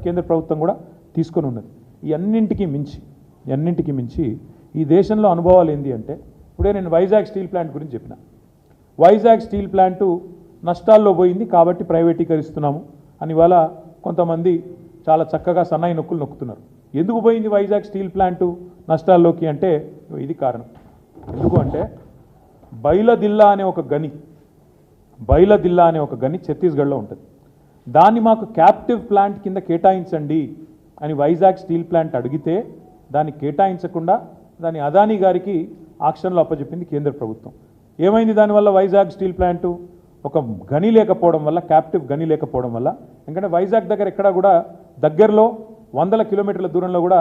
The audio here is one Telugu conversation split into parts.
కేంద్ర ప్రభుత్వం కూడా తీసుకొని ఉన్నది. ఈ అన్నింటికి మించి ఈ దేశంలో అనుభవాలు ఏంటి అంటే, ఇప్పుడే నేను వైజాగ్ స్టీల్ ప్లాంట్ గురించి చెప్పిన. వైజాగ్ స్టీల్ ప్లాంటు నష్టాల్లో పోయింది కాబట్టి ప్రైవేటీకరిస్తున్నాము అని వాళ్ళ కొంతమంది చాలా చక్కగా సన్నాయి నొక్కులు నొక్కుతున్నారు. ఎందుకు పోయింది వైజాగ్ స్టీల్ ప్లాంటు నష్టాల్లోకి అంటే ఇది కారణం. ఎందుకు అంటే బైలదిల్లా అనే ఒక గని ఛత్తీస్గఢ్లో ఉంటుంది. దాన్ని మాకు క్యాప్టివ్ ప్లాంట్ కింద కేటాయించండి అని వైజాగ్ స్టీల్ ప్లాంట్ అడిగితే దాన్ని కేటాయించకుండా దాన్ని అదానీ గారికి ఆక్షన్లో అప్పచెప్పింది కేంద్ర ప్రభుత్వం. ఏమైంది దానివల్ల? వైజాగ్ స్టీల్ ప్లాంటు ఒక గని లేకపోవడం వల్ల, క్యాప్టివ్ గని లేకపోవడం వల్ల, ఎందుకంటే వైజాగ్ దగ్గర ఎక్కడా కూడా దగ్గరలో 100 కిలోమీటర్ల దూరంలో కూడా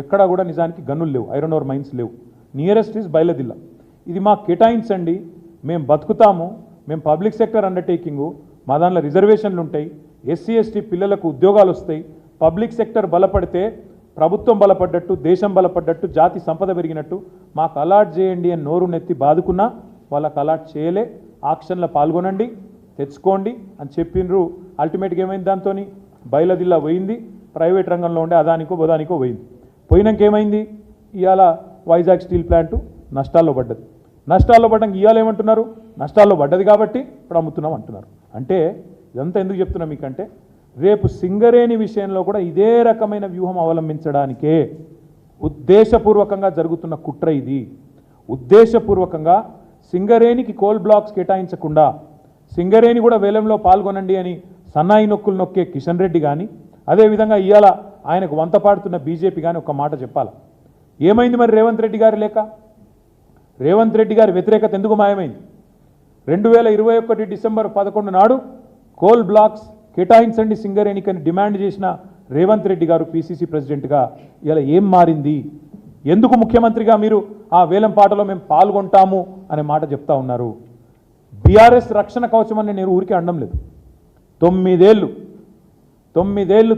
ఎక్కడా కూడా నిజానికి గనులు లేవు, ఐరన్ ఓర్ మైన్స్ లేవు. Nearest is Bailadila. ఇది మాకు కేటాయించండి, మేము బతుకుతాము, మేము పబ్లిక్ సెక్టర్ అండర్టేకింగు, మా దాంట్లో రిజర్వేషన్లు ఉంటాయి, ఎస్సీ ఎస్టీ పిల్లలకు ఉద్యోగాలు వస్తాయి, పబ్లిక్ సెక్టర్ బలపడితే ప్రభుత్వం బలపడ్డట్టు, దేశం బలపడ్డట్టు, జాతి సంపద పెరిగినట్టు మాకు అలాట్ చేయండి అని నోరు నెత్తి బాదుకున్నా వాళ్ళకు అలాట్ చేయలే. ఆక్షన్లో పాల్గొనండి, తెచ్చుకోండి అని చెప్పిండ్రు. అల్టిమేట్గా ఏమైంది? దాంతో బైలదిల్లా పోయింది, ప్రైవేట్ రంగంలో ఉండే అదానికో బొదానికో పోయింది. పోయినాక ఏమైంది? ఇవాళ వైజాగ్ స్టీల్ ప్లాంటు నష్టాల్లో పడ్డది. నష్టాల్లో పడ్డానికి ఇవాళ ఏమంటున్నారు? నష్టాల్లో పడ్డది కాబట్టి ఇప్పుడు అమ్ముతున్నాం అంటున్నారు. అంటే ఇదంతా ఎందుకు చెప్తున్నా మీకంటే, రేపు సింగరేణి విషయంలో కూడా ఇదే రకమైన వ్యూహం అవలంబించడానికే ఉద్దేశపూర్వకంగా జరుగుతున్న కుట్ర ఇది. ఉద్దేశపూర్వకంగా సింగరేణికి కోల్ బ్లాక్స్ కేటాయించకుండా సింగరేణి కూడా వేలంలో పాల్గొనండి అని సన్నాయి నొక్కులు నొక్కే కిషన్ రెడ్డి కానీ, అదేవిధంగా ఇవాళ ఆయనకు వంత పాడుతున్న బీజేపీ కానీ ఒక మాట చెప్పాలి. ఏమైంది మరి రేవంత్ రెడ్డి గారి లేక? రేవంత్ రెడ్డి గారి వ్యతిరేకత ఎందుకు మాయమైంది? 2021 డిసెంబర్ 11 నాడు కోల్ బ్లాక్స్ కేటాయించండి సింగరేణికి అని డిమాండ్ చేసిన రేవంత్ రెడ్డి గారు పీసీసీ ప్రెసిడెంట్గా ఇలా ఏం మారింది? ఎందుకు ముఖ్యమంత్రిగా మీరు ఆ వేలం పాటలో మేము పాల్గొంటాము అనే మాట చెప్తా ఉన్నారు? బీఆర్ఎస్ రక్షణ కవచం అని నేను ఊరికే అనడం లేదు. 9 ఏళ్ళు 9.5